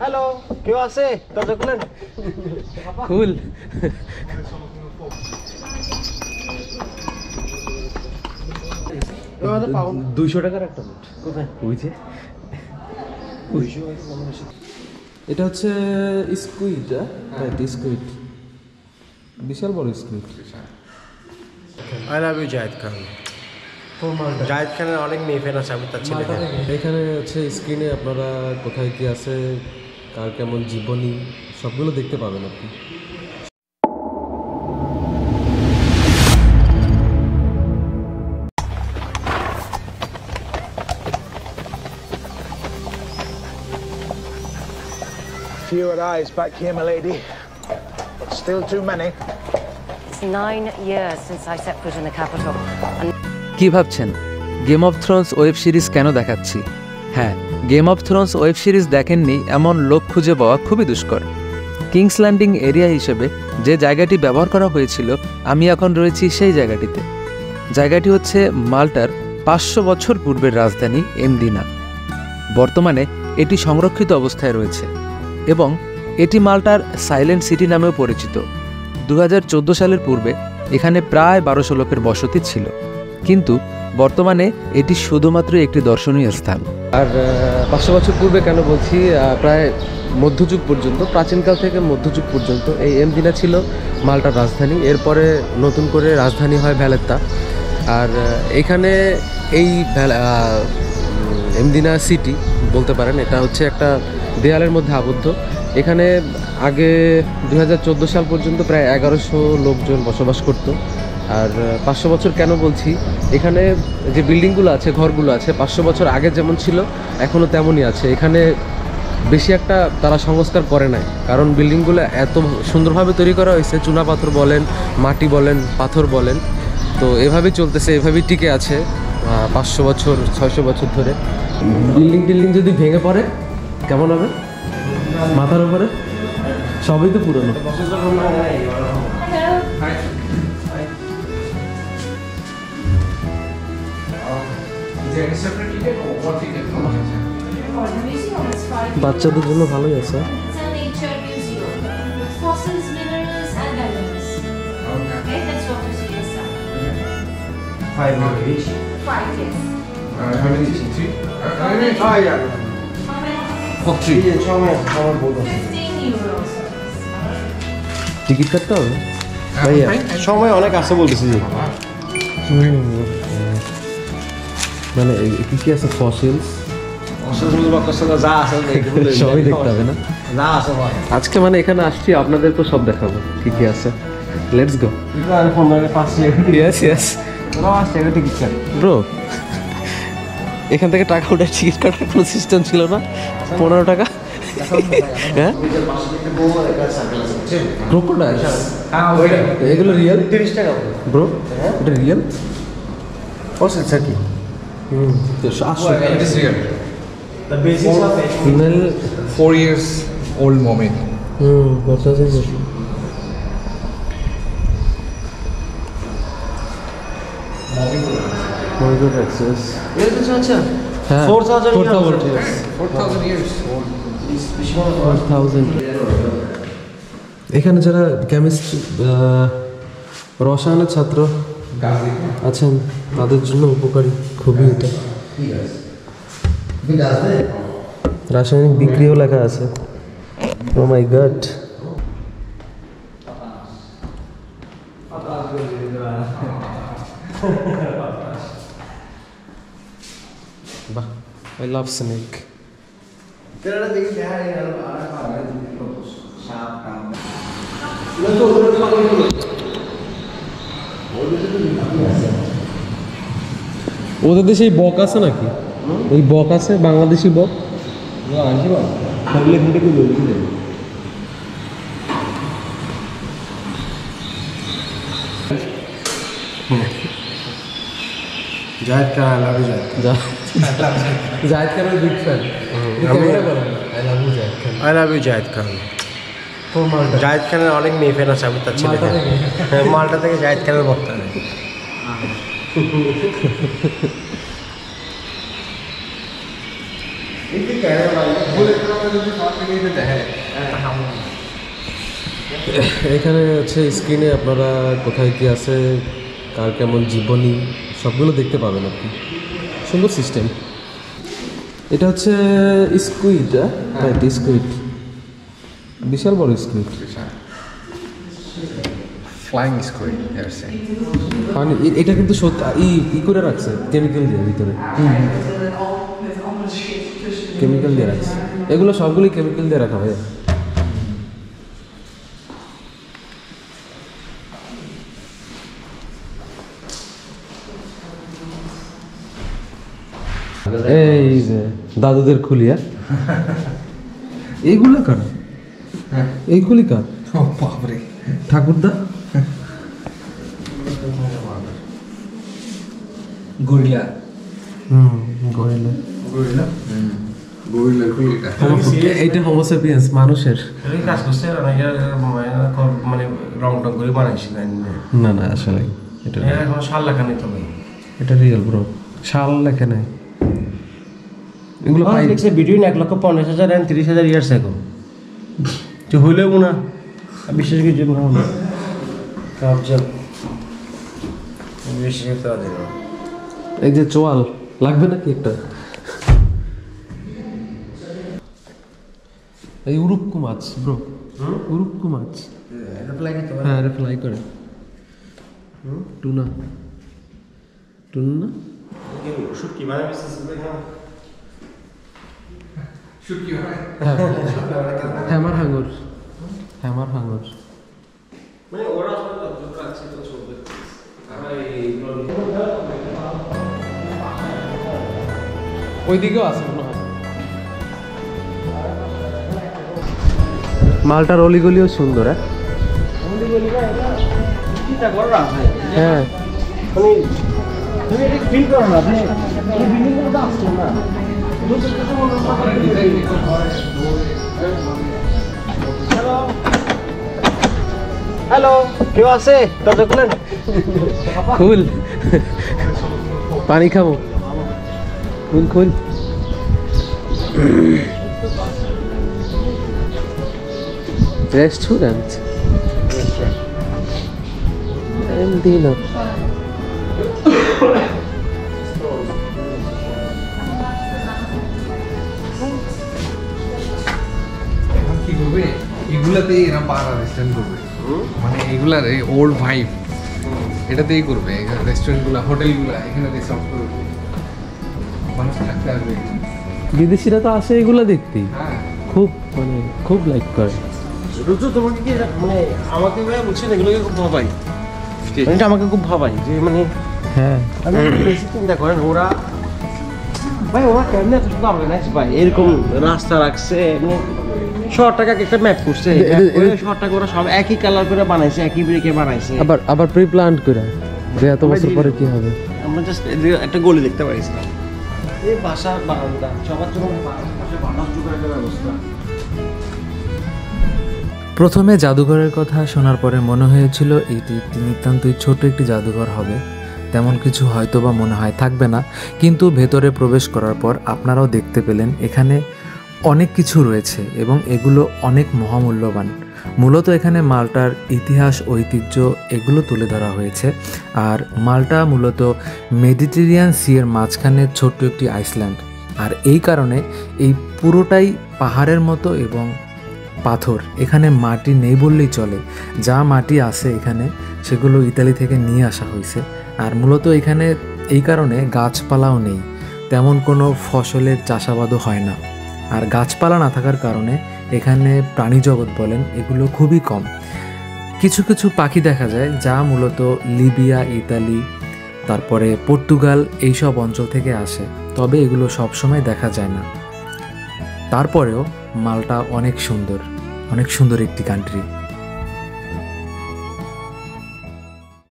Hello, কেউ আছে? দরজা খুলেন। খুল। $200 একটা নোট। কোথায়? ওই যে এটা হচ্ছে স্কুইড। হ্যাঁ, স্কুইড, বিশাল বড় squid. I love you Zahid Khan. Zahid খানের অনেক মেয়ে ফ্যান আছে, আমি তার ছেলে। এখানে হচ্ছে স্ক্রিনে আপনারা কোথায় কি আছে, কার কেমন জীবনী, সবগুলো দেখতে পাবেন আপনি। Fewer eyes back here, my lady. But still too many. It's 9 years since I set foot in the capital. And কি ভাবছেন game of Thrones web series কেন দেখাচ্ছি? হ্যাঁ, game of Thrones web series দেখেননি এমন লোক খুঁজে পাওয়া খুবই দুষ্কর। কিংস ল্যান্ডিং এরিয়া হিসেবে যে জায়গাটি ব্যবহার করা হয়েছিল, আমি এখন রয়েছি সেই জায়গাটিতে। জায়গাটি হচ্ছে মাল্টার 500 বছর পূর্বের রাজধানী এমদিনা। বর্তমানে এটি সংরক্ষিত অবস্থায় রয়েছে এবং এটি মাল্টার সাইলেন্ট সিটি নামেও পরিচিত। 2014 সালের পূর্বে এখানে প্রায় 1200 লোকের বসতি ছিল, কিন্তু বর্তমানে এটি শুধুমাত্র একটি দর্শনীয় স্থান। আর 500 বছর পূর্বে কেন বলছি, প্রায় মধ্যযুগ পর্যন্ত, প্রাচীনকাল থেকে মধ্যযুগ পর্যন্ত এই এমদিনা ছিল মাল্টার রাজধানী। এরপরে নতুন করে রাজধানী হয় ভ্যালেত্তা। আর এখানে এই এমদিনা সিটি বলতে পারেন, এটা হচ্ছে একটা দেয়ালের মধ্যে আবদ্ধ। এখানে আগে 2014 সাল পর্যন্ত প্রায় 1100 লোকজন বসবাস করত। আর 500 বছর কেন বলছি, এখানে যে বিল্ডিংগুলো আছে, ঘরগুলো আছে, 500 বছর আগে যেমন ছিল এখনও তেমনই আছে। এখানে বেশি একটা তারা সংস্কার করে নাই, কারণ বিল্ডিংগুলো এত সুন্দরভাবে তৈরি করা হয়েছে, চুনাপাথর বলেন, মাটি বলেন, পাথর বলেন, তো এভাবেই চলতেছে, এভাবেই টিকে আছে 500 বছর 600 বছর ধরে। বিল্ডিং যদি ভেঙে পড়ে কেমন হবে? মাথার উপরে সবই তো পুরনো। বাচ্চাদের জন্য ভালোই আছে। টিকিট কাটতে হবে ভাইয়া? সময় অনেক আছে বলতেছি যে। মানে কি কি আছে? ফসিলস যা আছে সবই দেখতে হবে না? যা আছে আজকে মানে এখানে আসছি, আপনাদেরকে সব দেখাবো কি কি আছে। Let's go. Yes yes bro, এখান থেকে টাকা উঠে টিকিট কাটার কোনো সিস্টেম ছিল না? 15 টাকা। হ্যাঁ, ক্রোকোডাইল এগুলো রিয়েল? 30 টাকা ব্রো, এটা রিয়েল? ফসিলস আর কি? It is real. The basics of it. Female 4 years old mommy. হ্যাঁ, 4000 years. 4,000 years old. 4000। এখানে যারা কেমিস্ট্রি রসায়নের ছাত্র আছেন তাদের জন্য উপকারী খুবই এটা। রাসায়নিক বিক্রিও লেখা আছে। ও মাই গড। বাহ, আই লাভ স্নেক। ওদের দেশে এই বক আছে নাকি? এই বক আছে, বাংলাদেশি বক। Zahid Khan, I love you Zahid খানের big fan. I love you Zahid Khan. Zahid খানের অনেক মেয়ে ফ্যান আছে, আমি তার ছেলে। মালটা থেকে জাহিদ খানের বক্তা নেই। এখানে হচ্ছে স্ক্রিনে আপনারা কোথায় কি আছে, কার কেমন জীবনী সবগুলো দেখতে পাবেন আপনি। সুন্দর সিস্টেম। এটা হচ্ছে স্কুইড, হ্যাঁ স্কুইড, বিশাল বড় squid. Flying squid, they're saying. পানি এটা কিন্তু ই করে রাখছে কেমিক্যাল দিয়ে ভিতরে, কেমিক্যাল দিয়ে রাখছে। এগুলো সবগুলি কেমিক্যাল দিয়ে রাখা ভাইয়া। এই যে দাদুদের খুলিয়া, এইগুলো কার? এইগুলি কার? Oh, বাপরে। ঠাকুরদা। গরিলা। গরিলা। গরিলা? গরিলার খুলিটা। এইটা হোমোসেপিয়েন্স, মানুষের। কাজ করছে মানে রং টং করে বানাইছি না না আসলে এটা এখন সাল লেখা নেই তবে এটা রিয়েল ব্রো, সাল লেখা নাই। এগুলো পাই লিখছে বিটুইন 1,50,000 and 30,000 ইয়ার্স এগো। তো হইলেও না বিশেষ কিছু না হলো কাবজা বিশেষ করতে পারে না। এই যে চোয়াল লাগবে নাকি একটা? এই উরুক্কু মাছ ব্রো, উরুক্কু মাছ। হ্যাঁ এটা ফ্লাই করে। টুনা, টুনা শুটকি বানাই বিশেষ শুটকি হয়। হ্যামার হাঙ্গর, হ্যামার হাঙ্গর। মানে ওরা যত আছে তো চলবে। ওইদিকেও আছে মনে হয়। মালটার অলিগলিও সুন্দর। হ্যাঁ তুমি এটা ফিল করো না, আপনি এই বিল্ডিং গুলো তো আসছে না। হ্যালো, কেউ আছে? দরজা খুলেন। খুল, পানি খাবো। খুল খুল। Restaurant Andino. কি করবে এগুলাতেই এরা পাড়া রেস্টুরেন্ট করবে, মানে এগুলার এই ওল্ড ভাইব এটাতেই করবে। রেস্টুরেন্টগুলো, হোটেলগুলো এখানে সব করবে, মানুষ থাকতে আসবে। বিদেশিরা তো আসে এগুলো দেখতে, হ্যাঁ খুব মানে খুব লাইক করে। রুজু তোমাকে কি মানে আমাকে বলছেন এগুলোকে খুব ভাবাই, এটা আমাকে খুব ভাবাই যে মানে হ্যাঁ আমি বেশি চিন্তা করেন ওরা ভাই, ওরা কেমনে এত সুন্দর অর্গানাইজ ভাই, এরকম রাস্তা রাখছে মানে শহরটাকে একটা ম্যাপ করছে, শহরটাকে ওরা সব একই কালার করে বানাইছে, একই ব্রিকে বানাইছে, আবার প্রি প্ল্যান করে যে এত বছর পরে কি হবে। আমরা জাস্ট একটা গলি দেখতে পাইছিলাম, এই বাসার বারান্দা সবার জন্য বাতাস ঢোকার একটা ব্যবস্থা। প্রথমে জাদুঘরের কথা শোনার পরে মনে হয়েছিল এটি একটি নিতান্তই ছোট একটি জাদুঘর হবে, তেমন কিছু হয়তো বা মনে হয় থাকবে না, কিন্তু ভেতরে প্রবেশ করার পর আপনারাও দেখতে পেলেন এখানে অনেক কিছু রয়েছে এবং এগুলো অনেক মহামূল্যবান। মূলত এখানে মাল্টার ইতিহাস, ঐতিহ্য এগুলো তুলে ধরা হয়েছে। আর মাল্টা মূলত মেডিটেরিয়ান সি এর মাঝখানে ছোট্ট একটি আইসল্যান্ড, আর এই কারণে এই পুরোটাই পাহাড়ের মতো এবং পাথর, এখানে মাটি নেই বললেই চলে। যা মাটি আছে এখানে সেগুলো ইতালি থেকে নিয়ে আসা হয়েছে। আর মূলত এখানে এই কারণে গাছপালাও নেই, তেমন কোনো ফসলের চাষাবাদও হয় না। আর গাছপালা না থাকার কারণে এখানে প্রাণী জগৎ বলেন এগুলো খুবই কম। কিছু কিছু পাখি দেখা যায় যা মূলত লিবিয়া, ইতালি, তারপরে পর্তুগাল এইসব অঞ্চল থেকে আসে, তবে এগুলো সবসময় দেখা যায় না। তারপরেও মাল্টা অনেক সুন্দর, অনেক সুন্দর একটি কান্ট্রি।